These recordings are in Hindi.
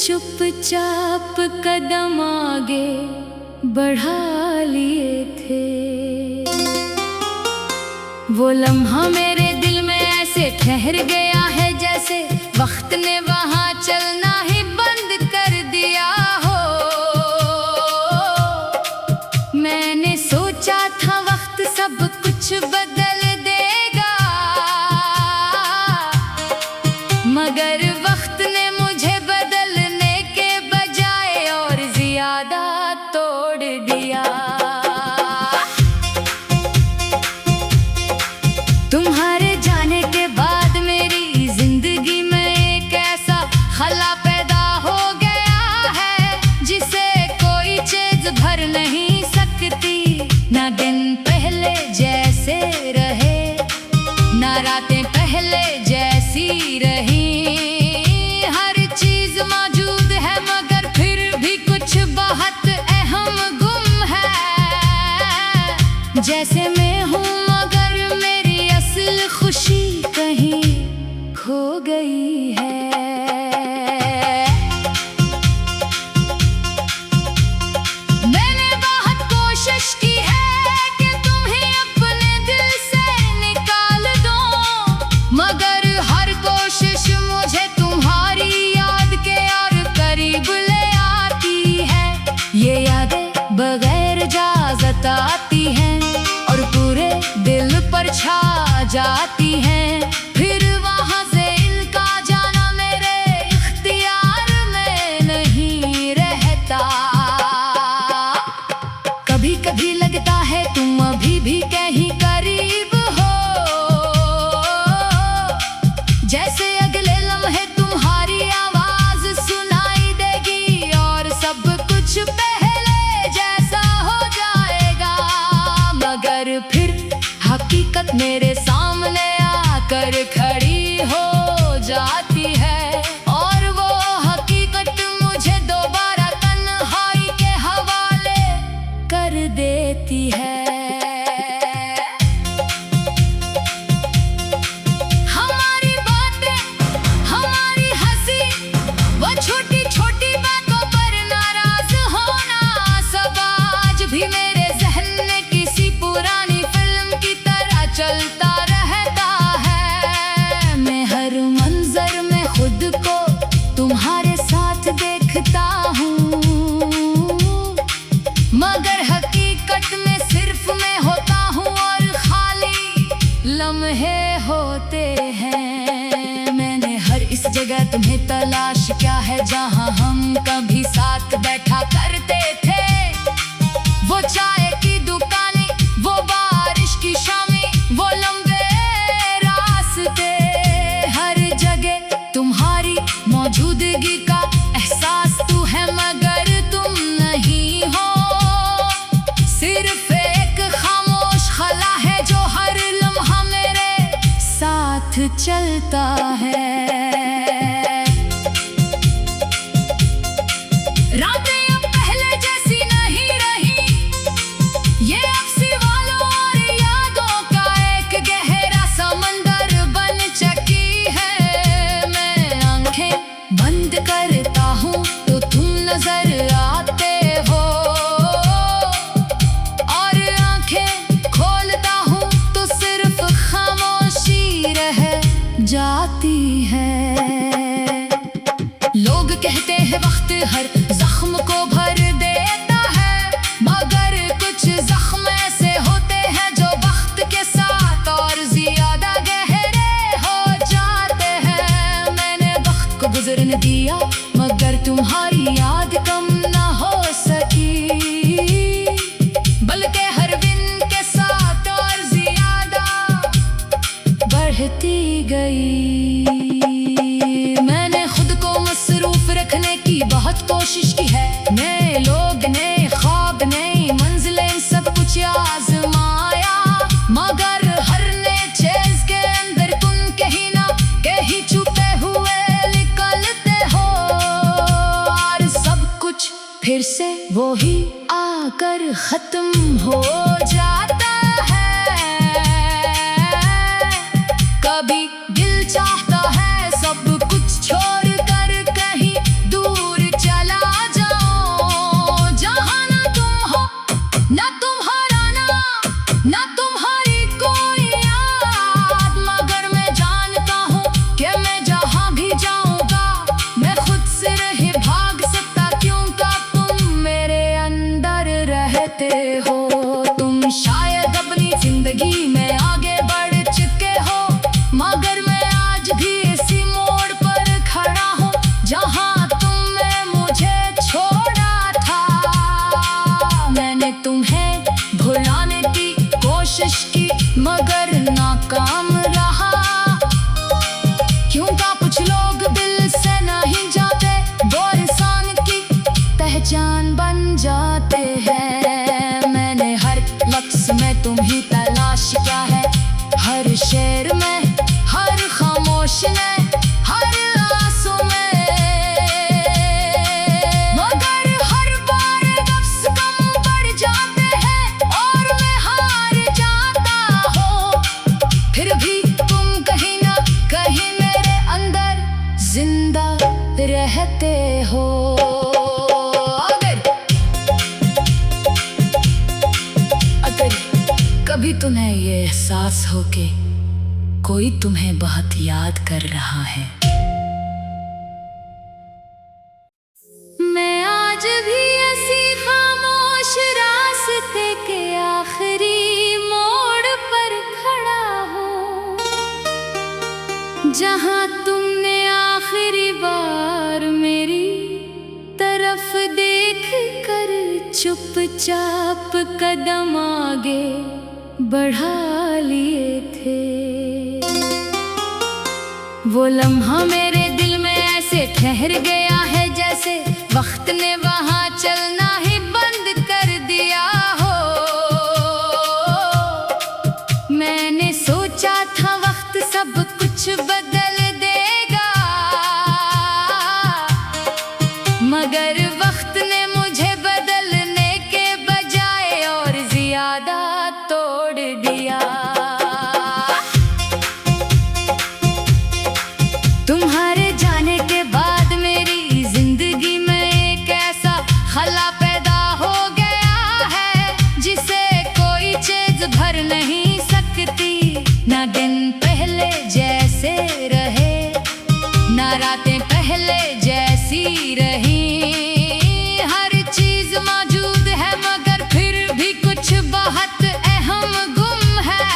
चुपचाप कदम आगे बढ़ा लिए थे। वो लम्हा मेरे दिल में ऐसे ठहर गया है जैसे वक्त ने वहाँ चलना ही बंद कर दिया हो। मैंने सोचा था वक्त सब कुछ बदल देगा, मगर वक्त ने मुझे बदलने के बजाय और ज्यादा तोड़ दिया। तुम्हारे जाने के बाद मेरी जिंदगी में एक ऐसा खला पैदा हो गया है जिसे कोई चीज भर नहीं सकती। ना दिन पहले जैसे रहे, ना रातें पहले जैसी रही। हर चीज मौजूद है मगर फिर भी कुछ बहुत अहम गुम है। जैसे मैं हूँ मगर मेरी असल खुशी कहीं खो गई है। मैंने बहुत कोशिश की है कि तुम्हें अपने दिल से निकाल दूं, मगर हर कोशिश मुझे तुम्हारी याद के और करीब ले आती है। ये यादें बगैर इजाजत आती हैं और पूरे दिल पर छा जाती हैं। फिर वहां से इनका जाना मेरे इख्तियार में नहीं रहता। कभी कभी लगता है तुम अभी भी कहीं करीब हो, जैसे अगले लम्हे तुम्हारी आवाज सुनाई देगी और सब कुछ पहले जैसा हो जाएगा। मगर फिर हकीकत मेरे सामने आकर खड़ी हो जाती है और वो हकीकत मुझे दोबारा तन्हाई के हवाले कर देती है। हमारी बातें, हमारी हंसी, वो छोटी छोटी बातों पर नाराज होना, सब आज भी मेरे जहन में किसी पुरानी फिल्म की तरह चलता रहता है। मैं हर मंजर में खुद को तुम्हारे साथ देखता हूँ, मगर हकीकत में सिर्फ मैं होता हूँ और खाली लम्हे होते हैं। मैंने हर इस जगह तुम्हें तलाश किया है जहाँ हम कभी साथ बैठा करते थे। वो चाय की दुकानें, वो बारिश की शामें, वो लंबे रास्ते, हर जगह तुम्हारी मौजूदगी का एहसास तू है मगर तुम नहीं हो। सिर्फ एक खामोश खला है जो हर लम्हा मेरे साथ चलता है। रातें अब पहले जैसी नहीं रही, ये अब सिवालों और यादों का एक गहरा समंदर बन चुकी है। मैं आंखें बंद करता हूँ तो तुम नजर आते हो और आंखें खोलता हूँ तो सिर्फ खामोशी रह जाती है। लोग कहते हैं वक्त हर जख्म को भर देता है, मगर कुछ जख्म ऐसे होते हैं जो वक्त के साथ और ज्यादा गहरे हो जाते हैं। मैंने वक्त को गुजरने दिया मगर तुम्हारी याद कम ना हो सकी, बल्कि हर दिन के साथ और ज्यादा बढ़ती गई। मैंने खुद को मसरूफ रखने की बहुत कोशिश की है। नए लोग, नए ख्वाब, नई मंजिलें, सब कुछ आजमाया, मगर हर नए चीज के अंदर तुम कहीं ना कहीं छुपे हुए निकलते हो और सब कुछ फिर से वो ही आकर खत्म हो जाता है। कभी दिल चाहता है सब कुछ छोड़ कर कहीं दूर जिंदा रहते हो। अगर कभी तुम्हें ये एहसास हो कि कोई तुम्हें बहुत याद कर रहा है, मैं आज भी ऐसी खामोश रास्ते के आखिरी मोड़ पर खड़ा हूँ, जहाँ तुमने आखिरी बार मेरी तरफ देख कर चुपचाप कदम आगे बढ़ा लिए थे। वो लम्हा मेरे दिल में ऐसे ठहर गया है जैसे वक्त ने वहाँ चलना ही बंद कर दिया हो। मैंने सोचा था वक्त सब कुछ बदल देगा, मगर वक्त ने मुझे बदलने के बजाय और ज्यादा तोड़ दिया। तुम्हारे जाने के बाद मेरी जिंदगी में एक ऐसा खला पैदा हो गया है जिसे कोई चीज भर नहीं सकती। ना दिन पहले जैसे रहे, ना रातें पहले जैसी रही। हर चीज मौजूद है मगर फिर भी कुछ बहुत अहम गुम है।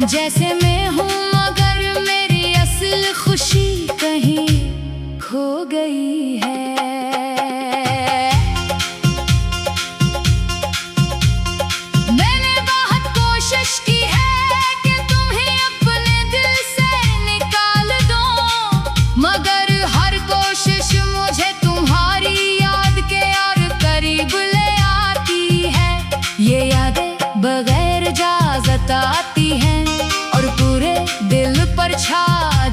जैसे मैं हूँ मगर मेरी असल खुशी कहीं खो गई है। मैंने बहुत कोशिश की है कि तुम्हें अपने दिल से निकाल दूं, मगर हर कोशिश मुझे तुम्हारी याद के और करीब ले आती है। ये यादें बगैर इजाजत आती हैं और पूरे दिल पर छा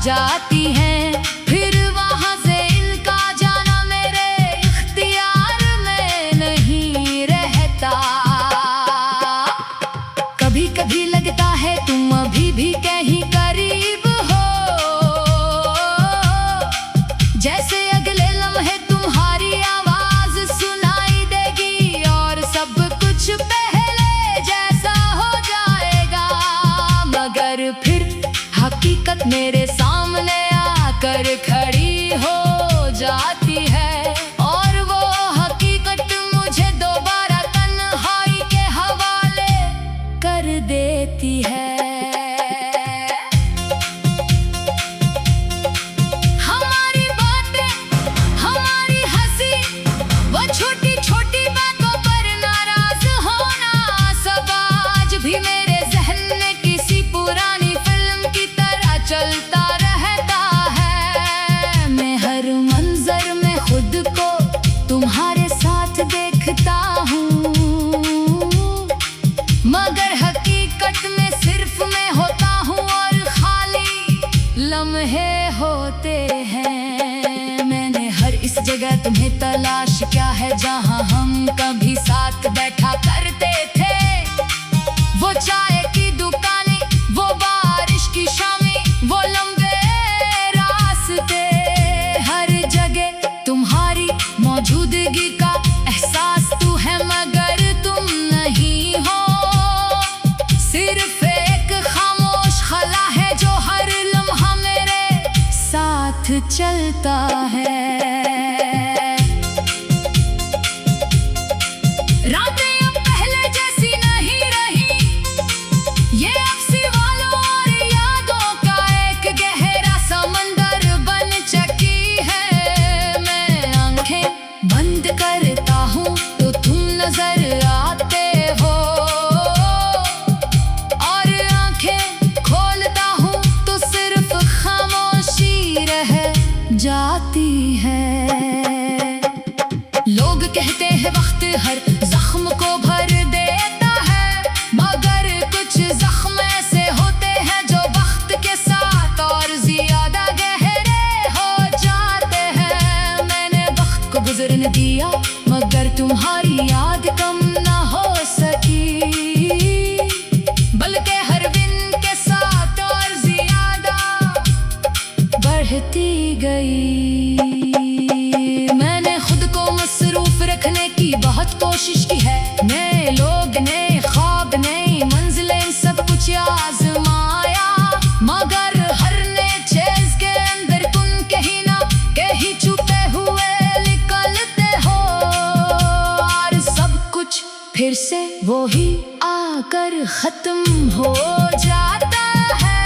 जाती हैं। फिर वहाँ से इनका जाना मेरे इख्तियार में नहीं रहता। कभी कभी लगता है तुम अभी भी कहीं करीब हो, जैसे अगले लम्हे तुम्हारी आवाज सुनाई देगी और सब कुछ पहले जैसा हो जाएगा। मगर फिर हकीकत मेरे सामने आकर खड़ी हो जाती है और वो हकीकत मुझे दोबारा तन्हाई के हवाले कर देती है। हमारी बातें, हमारी हंसी, वो छोटी छोटी बातों पर नाराज होना, सब आज भी मेरे जहन में किसी पुरानी फिल्म की तरह चलता रहता है। मैं हर मंजर में खुद को तुम्हारे साथ देखता हूँ, मगर हकीकत में सिर्फ मैं होता हूँ और खाली लम्हे होते हैं। मैंने हर इस जगह तुम्हें तलाश किया है जहाँ हम कभी साथ बैठा करते थे। वो चाय की दुकानें, वो बारिश की शामें, वो लंबे रास्ते, हर जगह तुम्हारी मौजूदगी का एहसास तू है मगर तुम नहीं हो। सिर्फ एक खामोश खला है जो हर लम्हा मेरे साथ चलता है। रातें अब पहले जैसी नहीं रही, ये अक्सी वालों और यादों का एक गहरा समंदर बन चुकी है। मैं आंखें बंद करता हूँ तो तुम नजर आते हो और आंखें खोलता हूँ तो सिर्फ खामोशी रह जाती है। बढ़ती गई। मैंने खुद को मसरूफ रखने की बहुत कोशिश की है, नए लोग, नए ख्वाब, नई मंजिलें, सब कुछ आजमाया, मगर हर नए चीज के अंदर तुम कहीं ना कहीं छुपे हुए निकलते हो, और सब कुछ फिर से वो ही आकर खत्म हो जाता है।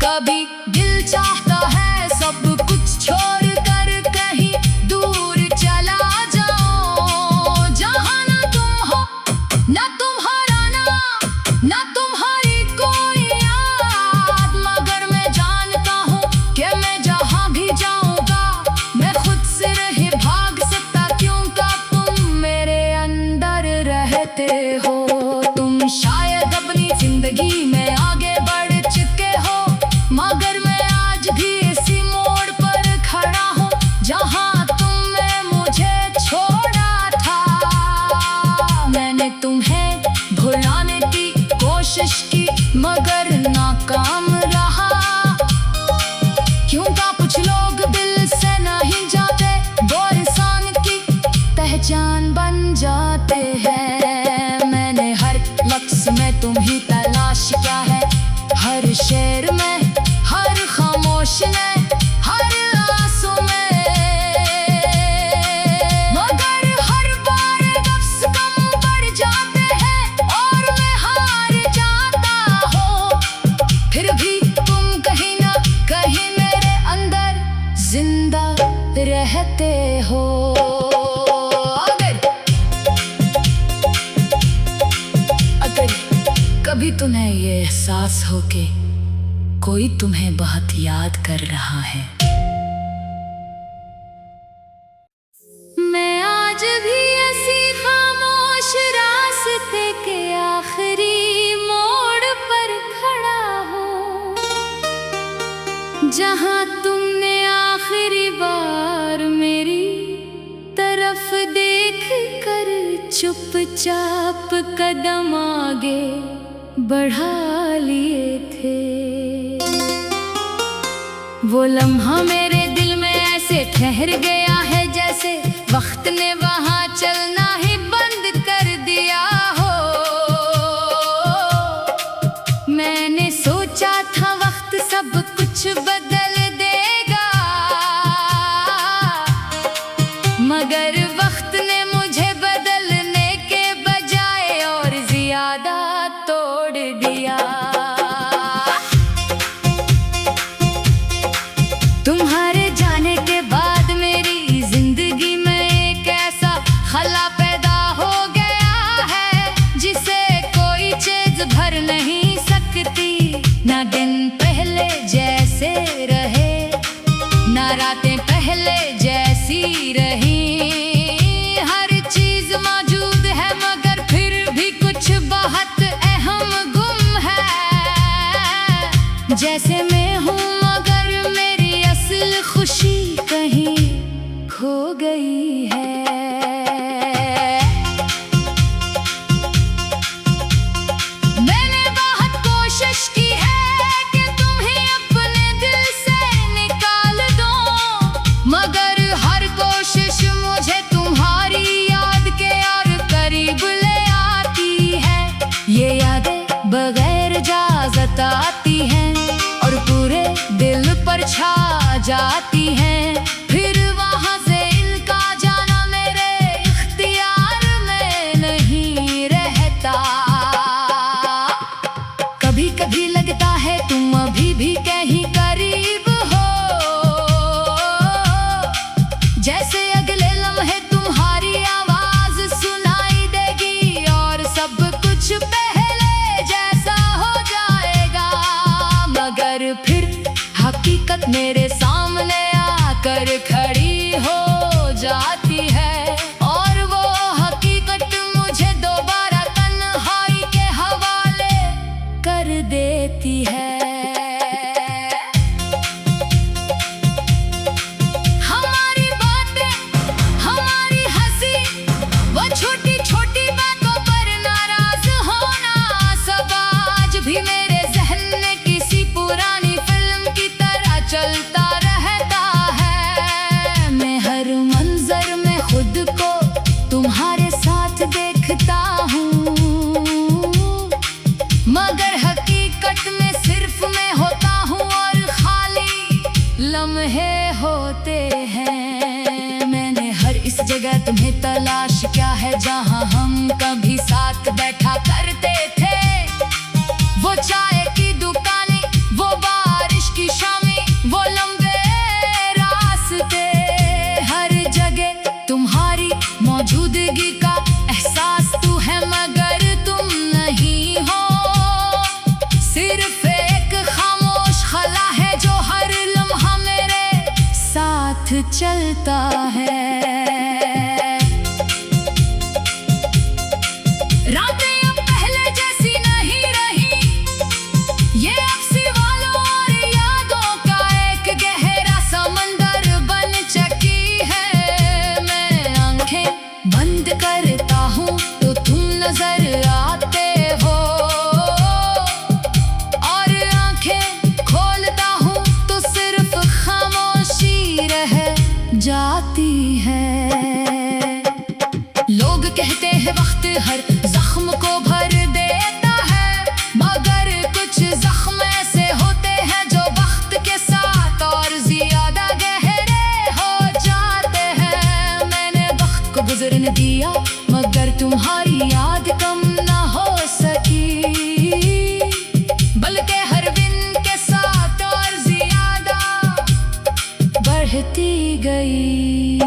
कभी दिल चाहता है सब कुछ छोड़ कर कहीं दूर चला जाओ, जहाँ ना तुम हो, ना तुम्हारा नाम, ना तुम्हारी कोई याद, मगर मैं जानता हूँ कि मैं जहाँ भी जाऊँगा मैं खुद से नहीं भाग सकता, क्योंकि तुम मेरे अंदर रहते हो। तुम शायद अपनी जिंदगी में आगे बढ़ चुके हो, मगर मैं आज भी इसी मोड़ पर खड़ा हूँ जहाँ तुमने मुझे छोड़ा था। मैंने तुम्हें भुलाने की कोशिश की मगर नाकाम रहा, क्योंकि कुछ लोग दिल से नहीं जाते, वो इंसान की पहचान बन जाते हैं। मैंने हर लफ्ज़ में तुम्ही तलाश किया है, हर शेर में, हर खामोश में, हर आंसू में, मगर हर बार लफ्ज़ कम पड़ जाते हैं और मैं हार जाता हूँ। फिर भी तुम कहीं ना कहीं मेरे अंदर जिंदा रहते हो। अगर कभी तुम्हें ये एहसास हो कि कोई तुम्हें बहुत याद कर रहा है, मैं आज भी ऐसी खामोश रास्ते के आखिरी मोड़ पर खड़ा हूँ, जहाँ तुमने आखिरी बार मेरी तरफ देख कर चुपचाप कदम आगे बढ़ा लिए थे। वो लम्हा मेरे दिल में ऐसे ठहर गया है जैसे वक्त ने वहाँ चलना ही बंद कर दिया हो। मैंने सोचा था वक्त सब कुछ बदल देगा, मगर वक्त ने मुझे बदलने के बजाय और ज्यादा तोड़ दिया। तुम्हारे जाने के बाद मेरी जिंदगी में एक ऐसा खला पैदा हो गया है जिसे कोई चीज भर नहीं सकती। ना दिन पहले जैसे रहे, ना रातें पहले जैसी रही, हर चीज मौजूद है मगर फिर भी कुछ बहुत अहम गुम है। जैसे मैं हूँ मगर मेरी असल खुशी कहीं खो गई है। मैंने बहुत कोशिश की है कि तुम्हें अपने दिल से निकाल दूं, मगर हर कोशिश मुझे तुम्हारी याद के और करीब ले आती है। ये यादें बगैर इजाज़त आती हैं और पूरे दिल पर छा जाती हैं, फिर वहाँ से इनका जाना मेरे इख्तियार में नहीं रहता। कभी कभी लगता है तुम अभी भी कहीं करीब हो, जैसे अगले लम्हे तुम्हारी आवाज सुनाई देगी और सब कुछ पहले जैसा हो जाएगा, मगर फिर हकीकत मेरे सामने आकर खड़ी हो जाती है और वो हकीकत मुझे दोबारा तन्हाई के हवाले कर देती है। हमारी बातें, हमारी हंसी, वो छोटी छोटी बातों पर नाराज होना, सब आज भी मेरे जहन में किसी पुरानी लम्हे होते हैं। मैंने हर इस जगह तुम्हें तलाश क्या है, जहाँ हम कभी साथ बैठा करते थे। वो चाय की दुकानें, वो बारिश की शामें, वो लंबे रास्ते, हर जगह तुम्हारी मौजूदगी का एहसास तू है मगर तुम नहीं हो। सिर्फ एक खामोश खला है जो हर लम्हा मेरे साथ चलता है। करता हूँ तो तुम नजर आते हो, और आंखें खोलता हूँ तो सिर्फ खामोशी रह जाती है। लोग कहते हैं वक्त हर जख्म को भर देता है, मगर कुछ जख्म ऐसे होते हैं जो वक्त के साथ और ज्यादा गहरे हो जाते हैं। मैंने वक्त को गुजरने दिया मगर तुम्हारी याद कम ना हो सकी, बल्कि हर दिन के साथ और ज्यादा बढ़ती गई।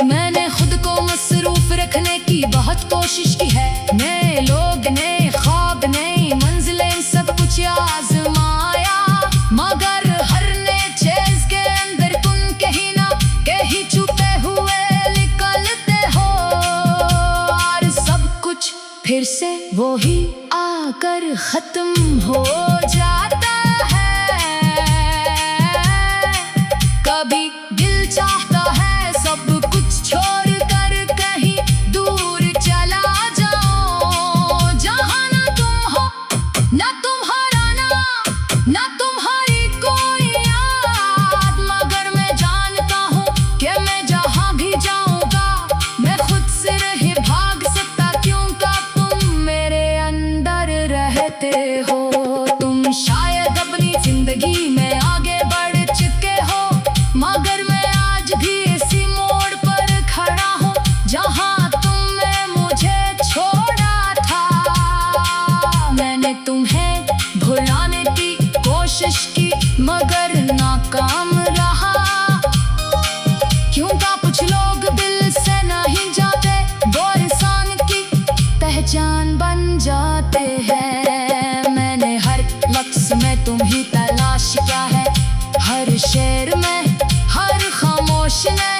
मैंने खुद को मसरूफ रखने की बहुत कोशिश की है। नए लोग, नए ख्वाब, नई मंजिलें, सब कुछ आजमाया, मगर हर नए चीज के अंदर तुम कहीं ना कहीं छुपे हुए निकलते हो, और सब कुछ फिर से वो ही आकर खत्म हो जाता है। कभी दिल चाहता है सब कुछ छोड़ कर कहीं दूर चला जाओ, जहाँ ना तुम हो, ना तुम्हारा नाम, ना तुम्हारी कोई याद, मगर मैं जानता हूँ कि मैं जहाँ भी जाऊँगा मैं खुद से नहीं भाग सकता, क्योंकि तुम मेरे अंदर रहते हो। तुम शायद अपनी जिंदगी में आगे बढ़ चुके हो, मगर मैं आज भी इसी मोड़ पर खड़ा हूँ जहाँ तुमने मुझे छोड़ा था। मैंने तुम्हें भुलाने की कोशिश की मगर नाकाम रहा, क्योंकि कुछ लोग दिल से नहीं जाते, वो इंसान की पहचान बन जाते हैं। मैंने हर लफ्ज़ में तुम्ही तलाश किया है, हर शेर में, हर खामोश में,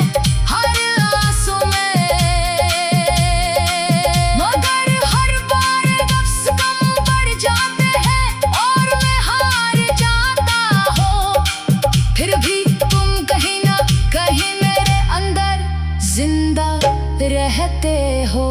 हर आंसू में, मगर हर बार लफ्ज़ कम पड़ जाते हैं और मैं हार जाता हूँ। फिर भी तुम कहीं ना कहीं मेरे अंदर जिंदा रहते हो।